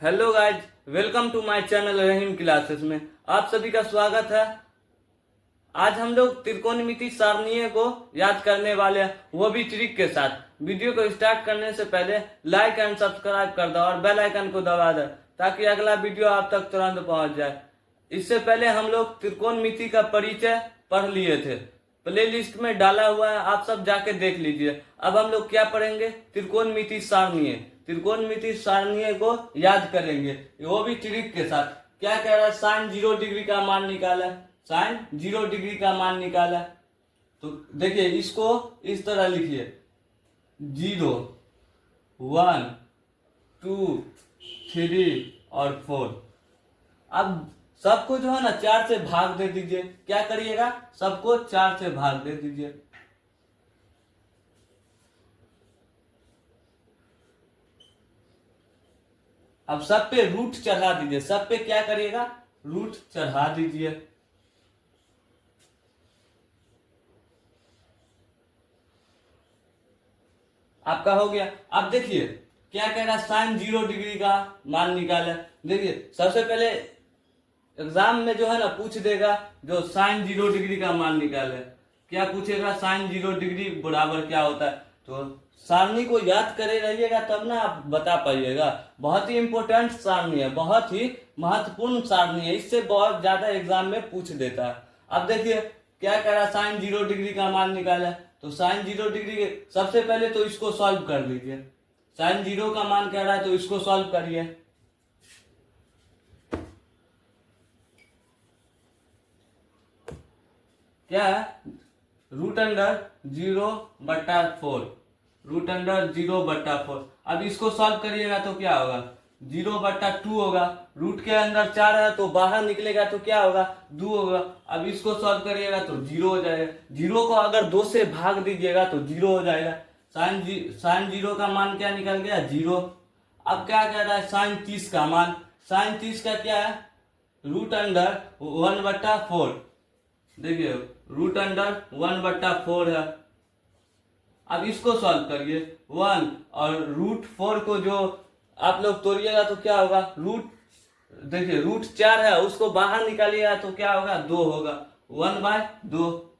Hello guys, welcome to my channel Rahim classes में आप सभी का स्वागत है। आज हम लोग त्रिकोणमिति सारणीय को याद करने वाले हैं, वो भी ट्रिक के साथ। वीडियो को स्टार्ट करने से पहले लाइक एंड सब्सक्राइब कर दो और बेल आइकन को दबा दो ताकि अगला वीडियो आप तक तुरंत पहुंच जाए। इससे पहले हम लोग त्रिकोणमिति का परिचय पढ़ लिए थे, प्लेलिस्ट में डाला हुआ है, आप सब जाके देख लीजिए। अब हम लोग क्या पढ़ेंगे? त्रिकोणमिति सारणीय। त्रिकोणमिति सारणीय को याद करेंगे, वो भी ट्रिक के साथ। क्या कह रहा है? साइन 0 डिग्री का मान निकाला। साइन 0 डिग्री का मान निकाला। तो देखिए, इसको इस तरह लिखिए, 0, 1, 2, 3 और 4। अब सबको जो है ना 4 से भाग दे दीजिए। क्या करिएगा? सबको 4 से भाग दे दीजिए। अब सब पे रूट चढ़ा दीजिए। सब पे क्या करिएगा? रूट चढ़ा दीजिए। आपका हो गया। अब देखिए क्या कह रहा है? साइन 0 डिग्री का मान निकाला। देखिए, सबसे पहले एग्जाम में जो है ना पूछ देगा, जो साइन 0 डिग्री का मान निकाले, क्या पूछेगा? साइन 0 डिग्री बराबर क्या होता है। तो सारणी को याद करे रहिएगा, तब ना आप बता पाइएगा। बहुत ही इंपॉर्टेंट सारणी है, बहुत ही महत्वपूर्ण सारणी है, इससे बहुत ज्यादा एग्जाम में पूछ देता है। अब देखिए क्या कह रहा है? साइन 0 डिग्री का मान निकाला। तो साइन 0 डिग्री के सबसे पहले तो इसको सॉल्व कर लीजिए। साइन 0 का मान कह रहा है तो इसको सॉल्व करिए। क्या है? √0/4। √0/4। अब इसको सॉल्व करिएगा तो क्या होगा? 0/2 होगा। रूट के अंदर 4 है तो बाहर निकलेगा तो क्या होगा? 2 होगा। अब इसको सॉल्व करिएगा तो 0 हो जाएगा। 0 को अगर 2 से भाग दीजिएगा तो 0 हो जाएगा। साइन 0 का मान क्या निकल गया? 0। अब क्या कह रहा है? साइन 30 का मान। साइन 30 का क्या है? √1/4। देखिए, √1/4 है। अब इसको सॉल्व करिए। 1 और √4 को जो आप लोग तोड़िएगा तो क्या होगा? देखिए, √4 है, उसको बाहर निकालिएगा तो क्या होगा? 2 होगा। 1/2।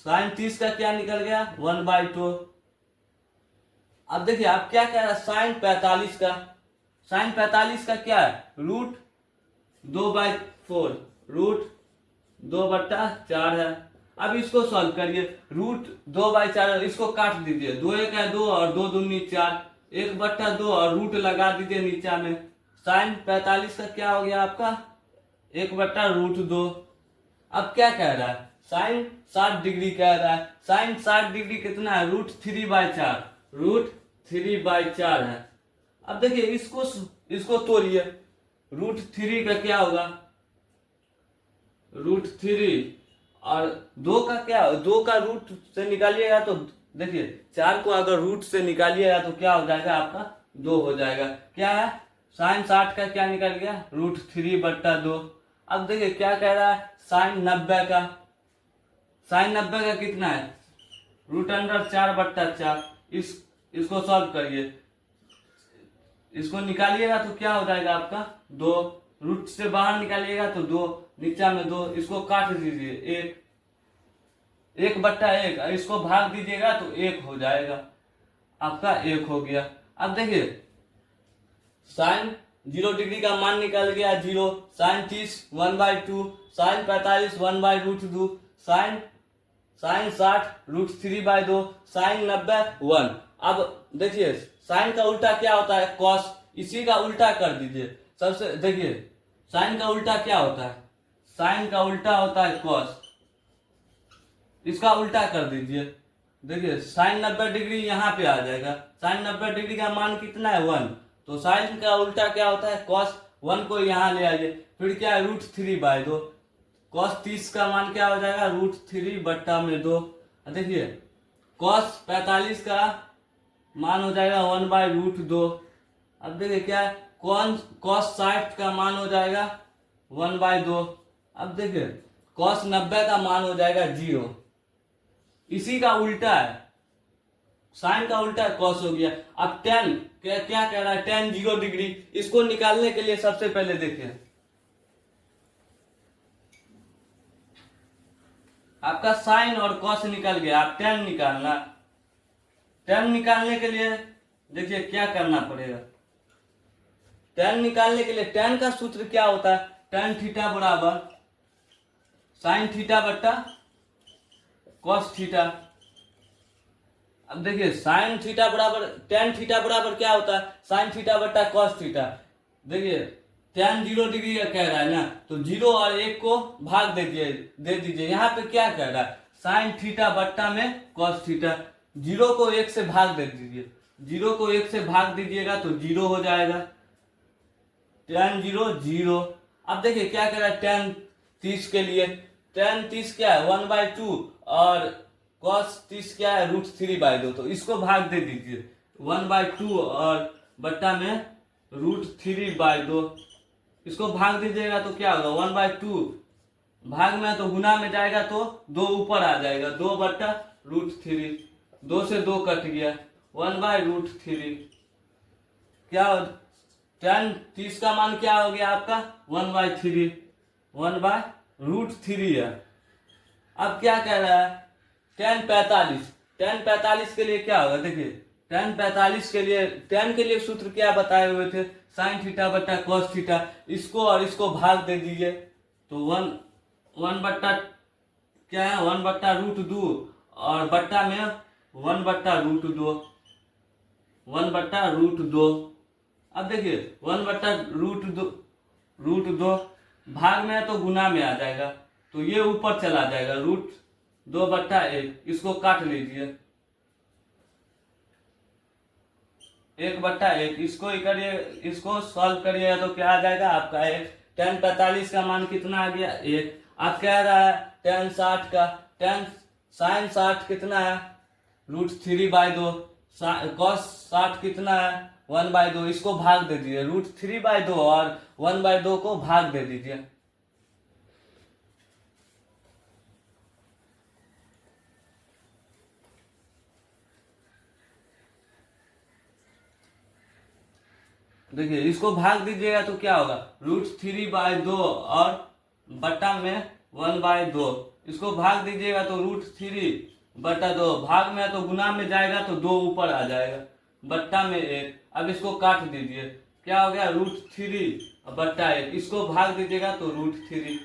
साइन 30 का क्या निकल गया? 1/2। अब देखिए, आप क्या कह रहा है? साइन 45 का। साइन 45 का क्या है? √2/4। √2/4 है। अब इसको सॉल्व करिए। √2/4, इसको काट दीजिए। 2 1 है 2 और 2 दूनी 4। 1/2 और रूट लगा दीजिए नीचा में। साइन 45 का क्या हो गया आपका? 1/√2। अब क्या कह रहा है? साइन 60 डिग्री कह रहा है। साइन 60 डिग्री कितना है? √3/4। √3/4 है। अब देखिए, इसको तोड़िए। √3 का क्या होगा? √3 और 2 का क्या? 2 का रूट से निकालिएगा तो देखिए, 4 को अगर रूट से निकालिएगा तो क्या हो जाएगा आपका? 2 हो जाएगा। क्या है? साइन 60 का क्या निकल गया? √3/2। अब देखिए क्या कह रहा है? साइन 90 का। साइन 90 का कितना है? √4/4। इसको सॉल्व करिए। इसको निकालिएगा तो क्या हो जाएगा आपका? 2। रूट से बाहर निकालिएगा तो 2, नीचा में 2। इसको काट दीजिए। 1/1। इसको भाग दीजिएगा तो 1 हो जाएगा। आपका 1 हो गया। अब देखिए, साइन 0 डिग्री का मान निकल गया 0। साइन 30 1/2। साइन 45 1/√2। साइन 60 √3/2। साइन 90 1। अब देखिए, साइन का उल्टा क्या होता है? कॉस। इसी का उल्टा कर दीजिए। सबसे देखिए, साइन का उल्टा क्या होता है? साइन का उल्टा होता है कॉस। इसका उल्टा कर दीजिए। देखिए, साइन 90 डिग्री यहाँ पे आ जाएगा। साइन 90 डिग्री का मान कितना है? 1। तो साइन का उल्टा क्या होता है? कॉस। 1 को यहाँ ले आइए। फिर क्या है? √3/2। कॉस 30 का मान क्या हो जाएगा? √3/2। देखिए, कॉस 45 का मान हो जाएगा 1/√2। अब देखिए क्या है? कॉस 60 का मान हो जाएगा 1/2। अब देखिए, कॉस 90 का मान हो जाएगा 0। इसी का उल्टा है। साइन का उल्टा कॉस हो गया। अब टेन क्या क्या कह रहा है, टेन 0 डिग्री। इसको निकालने के लिए सबसे पहले देखें, आपका साइन और कॉस निकल गया। आप टेन निकालना, टेन निकालने के लिए देखिए क्या करना पड़ेगा। टेन निकालने के लिए टेन का सूत्र क्या होता है, टेन थीटा बराबर साइन थीटा बट्टा कॉस थीटा। अब देखिए साइन थीटा बराबर टेन थीटा बराबर क्या होता है, साइन थीटा बट्टा कॉस थीटा। देखिए टेन 0 डिग्री का कह रहा है ना, तो 0 और 1 को भाग दे दीजिए। यहाँ पे क्या कह रहा है, साइन थीटा बट्टा में कॉस थीटा। 0 को 1 से भाग दे दीजिए, 0 को 1 से भाग दीजिएगा तो 0 हो जाएगा, टेन 0 0। अब देखिए क्या कह रहा है, टेन 30 के लिए, टेन 30 क्या है 1/2 और कॉस 30 क्या है √3/2। तो इसको भाग दे दीजिए, 1/2 और बट्टा में √3/2। इसको भाग दीजिएगा तो क्या होगा, 1/2 भाग में तो गुना में जाएगा तो 2 ऊपर आ जाएगा, 2/√3। 2 से 2 कट गया, 1/√3। क्या टेन 30 का मान क्या हो गया आपका 1/3, 1/√3 है। अब क्या कह रहा है, टेन 45 के लिए क्या होगा, देखिए टेन 45 के लिए, टेन के लिए सूत्र क्या बताए हुए थे, साइन थीटा बट्टा कॉस थीटा। इसको और इसको भाग दे दीजिए तो 1 बट्टा क्या है 1/√2 और बट्टा में 1/√2, 1/√2। अब देखिए 1/√2 भाग में है तो गुना में आ जाएगा, तो ये ऊपर चला जाएगा, √2/1। इसको काट लीजिए, 1/1। इसको ही करिए, इसको सॉल्व करिएगा तो क्या आ जाएगा आपका 1। टेन 45 का मान कितना आ गया 1। आप कह रहा है टेन 60 का, टेन साइन 60 कितना है √3/2, कॉस 60 कितना है 1/2। इसको भाग दे दीजिए, √3/2 और 1/2 को भाग दे दीजिए। देखिए इसको भाग दीजिएगा तो क्या होगा, √3/2 और बट्टा में 1/2। इसको भाग दीजिएगा तो √3/2, भाग में तो गुना में जाएगा तो 2 ऊपर आ जाएगा, बट्टा में 1। अब इसको काट दीजिए, क्या हो गया √3/1। इसको भाग दीजिएगा तो √3।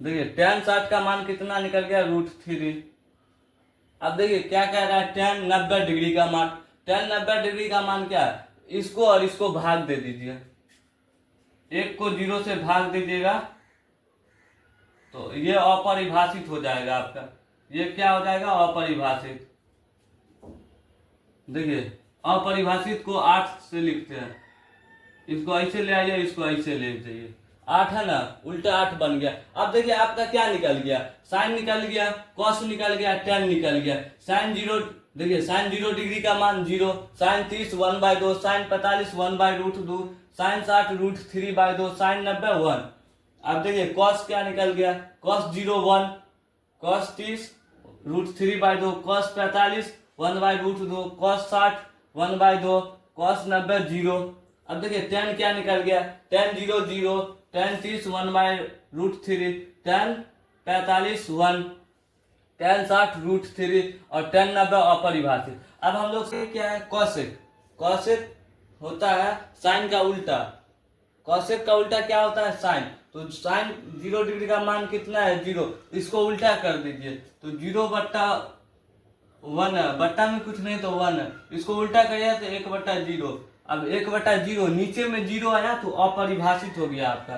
देखिए टेन 60 का मान कितना निकल गया √3। अब देखिए क्या कह रहा है, टेन 90 डिग्री का मान, टेन 90 डिग्री का मान क्या है, इसको और इसको भाग दे दीजिए, 1 को 0 से भाग दीजिएगा तो ये अपरिभाषित हो जाएगा आपका। ये क्या हो जाएगा अपरिभाषित। देखिए अपरिभाषित को 8 से लिखते हैं, इसको ऐसे ले आइए, इसको ऐसे ले जाइए, 8 है ना, उल्टा 8 बन गया। अब देखिए आपका क्या निकल गया, साइन निकल गया, कॉस निकल गया, टेन निकल गया। साइन 0, देखिए साइन 0 डिग्री का मान 0, साइन 30 1/2, साइन 45 1/√2, साइन 60 √3/2, साइन 90 1। अब देखिए कॉस क्या निकल गया, cos 0 1, cos 30 √3/2, cos 45 1/√2, cos 60 1/2, cos 90 0। अब देखिए टेन क्या निकल गया, टेन 0 0, टेन 30 1/√3, टेन 45 1, टेन 60 √3 और टेन 90 अपरिभाषित। अब हम लोग से क्या है कॉसेक, कॉसेक होता है साइन का उल्टा, कॉसेक का उल्टा क्या होता है साइन। तो साइन 0 डिग्री का मान कितना है 0, इसको उल्टा कर दीजिए तो 0/1 है, बट्टा में कुछ नहीं तो 1 है, इसको उल्टा करिए तो 1/0। अब 1/0 नीचे में 0 आया तो अपरिभाषित हो गया आपका,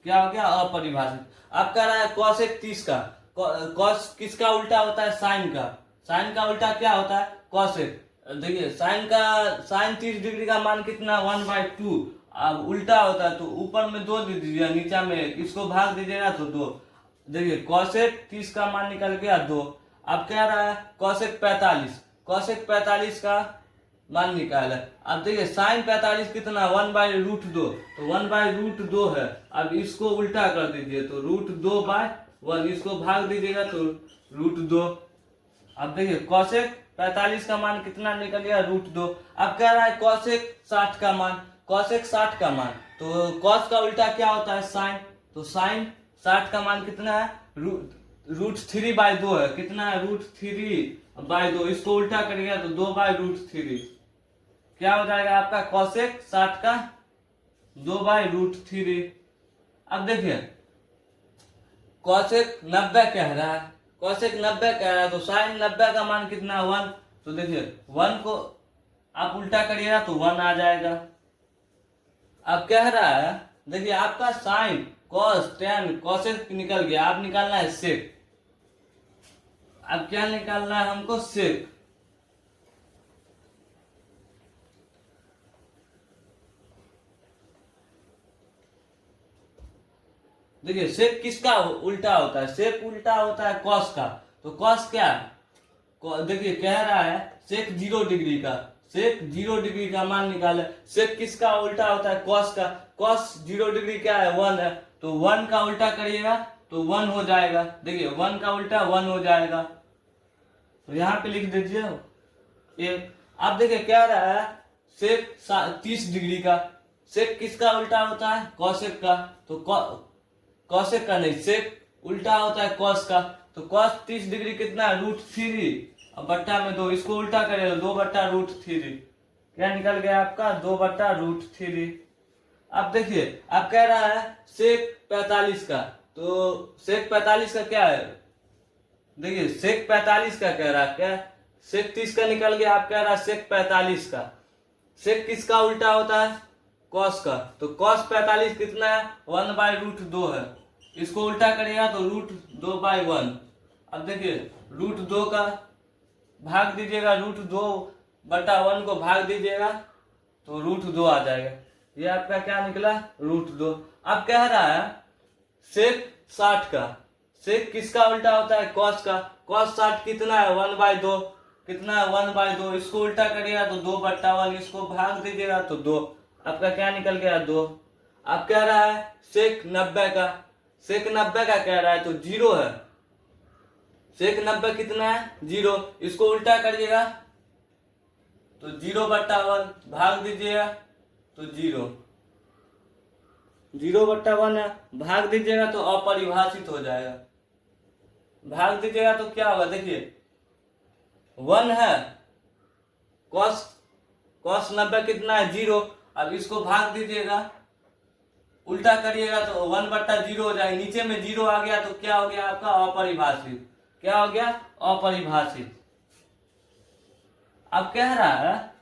क्या हो गया अपरिभाषित। आप कह रहा है कॉसेक 30 का, कॉस किसका उल्टा होता है साइन का, साइन का उल्टा क्या होता है कॉसेक। देखिए साइन 30 डिग्री का मान कितना 1/2। अब उल्टा होता है तो ऊपर में 2 दे दीजिए, नीचा में 1, इसको भाग दीजिएगा तो 2। देखिए कॉसेक 30 का मान निकल गया 2। अब कह रहा है कॉसेक 45, कॉसेक 45 का मान निकाला। अब देखिए साइन 45 कितना 1/√2, तो 1/√2 है। अब इसको उल्टा कर दीजिए तो √2/1, इसको भाग दीजिएगा तो √2। अब देखिए कॉसेक 45 का मान कितना निकल गया, √2। अब कह रहा है कॉसेक 60 का मान, कॉसेक 60 का मान, तो कॉस का उल्टा क्या होता है, साइन। तो साइन 60 का मान कितना है, √3/2 है। कितना है, √3/2। इसको उल्टा करिएगा तो 2/√3। क्या हो जाएगा आपका, कॉसेक 60 का 2/√3। अब देखिए कॉसेक 90 कह रहा है, कॉसेक 90 कह रहा है, तो साइन 90 का मान कितना, 1। तो देखिए 1 को आप उल्टा करिएगा तो 1 आ जाएगा। अब कह रहा है देखिए आपका साइन कॉस टेन कॉसेक निकल गया, आप निकालना है सेक। अब क्या निकालना है हमको, सेक। देखिए सेक किसका उल्टा होता है, सेक उल्टा होता है कॉस का। तो कॉस क्या है, देखिए कह रहा है सेक 0 डिग्री का, सेक 0 डिग्री का मान निकाले। सेक किसका उल्टा होता है, कॉस का। कॉस 0 डिग्री क्या है, 1 है। तो 1 का उल्टा करिएगा तो 1 हो जाएगा। देखिए 1 का उल्टा 1 हो जाएगा, तो यहाँ पे लिख दीजिए 1। अब देखिए कह रहा है सेक 30 डिग्री का, सेक किसका उल्टा होता है, कॉसेक का। तो कॉसेक का नहीं, सेक उल्टा होता है कॉस का। तो कॉस 30 डिग्री कितना है, √3 और बट्टा में 2। इसको उल्टा करेगा 2/√3। क्या निकल गया आपका, 2/√3। अब देखिए अब कह रहा है सेक 45 का, तो सेक 45 का क्या है, देखिए सेक 45 का कह रहा है, क्या सेक 30 का निकल गया, आप कह रहा है सेक 45 का। सेक किसका उल्टा होता है, कॉस का। तो कॉस 45 कितना है, 1/√2 है। इसको उल्टा करेगा तो √2/1। अब देखिए √2 का भाग दीजिएगा, √2/1 को भाग दीजिएगा तो √2 आ जाएगा। ये आपका क्या निकला, √2। अब कह रहा है सेक 60 का, सेक किसका उल्टा होता है, कॉस का। कॉस 60 कितना है, 1/2। कितना है, 1/2। इसको उल्टा करिएगा तो 2/1। इसको भाग दीजिएगा तो 2। आपका क्या निकल गया, 2। अब कह रहा है सेक 90 का, सेक 90 का कह रहा है तो 0 है। सेक 90 कितना है, 0। इसको उल्टा करिएगा तो 0/1 भाग दीजिएगा तो 0। 0/1 है, भाग दीजिएगा तो अपरिभाषित हो जाएगा। भाग दीजिएगा तो क्या होगा, देखिए 1 है, कॉस 90 कितना है, 0। अब इसको भाग दीजिएगा, उल्टा करिएगा तो 1/0 हो जाएगा। नीचे में 0 आ गया तो क्या हो गया आपका, अपरिभाषित। क्या हो गया, अपरिभाषित। अब कह रहा है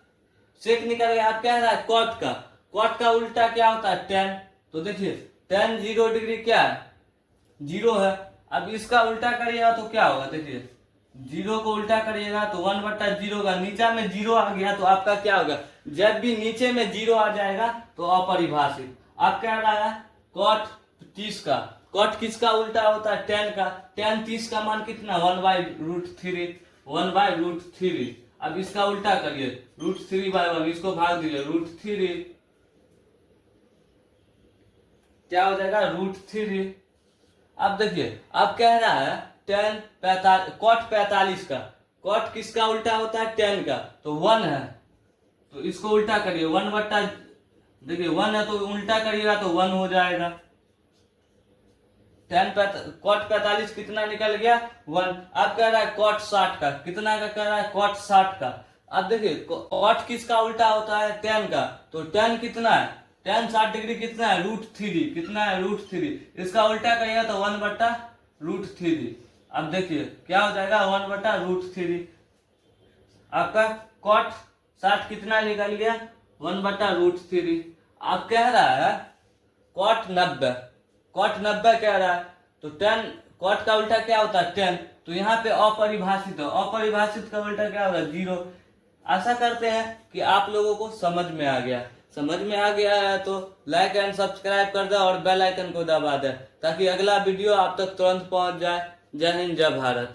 सेक निकल गया, अब कह रहा है कॉट का, कॉट का उल्टा क्या होता है, टेन। तो देखिए टेन 0 डिग्री क्या है, 0 है। अब इसका उल्टा करिएगा तो क्या होगा, देखिए 0 को उल्टा करिएगा तो 1/0 का, नीचे में 0 आ गया तो आपका क्या होगा, जब भी नीचे में 0 आ जाएगा तो अपरिभाषित। अब कह रहा है कॉट 30 का, कॉट किसका उल्टा होता है, टेन का। टेन 30 का मान कितना, 1/√3, 1/√3। अब इसका उल्टा करिए √3/1, इसको भाग दीजिए √3, क्या हो जाएगा, √3। अब देखिए अब कह रहा है टेन 45, कॉट 45 का, कॉट किसका उल्टा होता है, टेन का। तो 1 है, तो इसको उल्टा करिए 1/, देखिए 1 है तो उल्टा करिएगा तो 1 हो जाएगा। कॉट 45 कितना निकल गया, 1। अब कह रहा है कॉट 60 का, कितना का कह रहा है, कॉट 60 का। अब देखिए कॉट किसका उल्टा होता है, टेन का। तो टेन कितना है, टेन 60 डिग्री कितना है, √3। कितना है, √3। इसका उल्टा करिएगा तो 1/√3। अब देखिए क्या हो जाएगा, 1/√3। आपका कॉट 60 कितना निकल गया, 1/√3। अब कह रहा है कॉट 90, कॉट 90 कह रहा है तो टेन, कॉट का उल्टा क्या होता है, टेन। तो यहाँ पे अपरिभाषित है, अपरिभाषित का उल्टा क्या होगा, 0। आशा करते हैं कि आप लोगों को समझ में आ गया। समझ में आ गया है तो लाइक एंड सब्सक्राइब कर दे और बेल आइकन को दबा दे ताकि अगला वीडियो आप तक तुरंत पहुंच जाए। जय हिंद, जय भारत।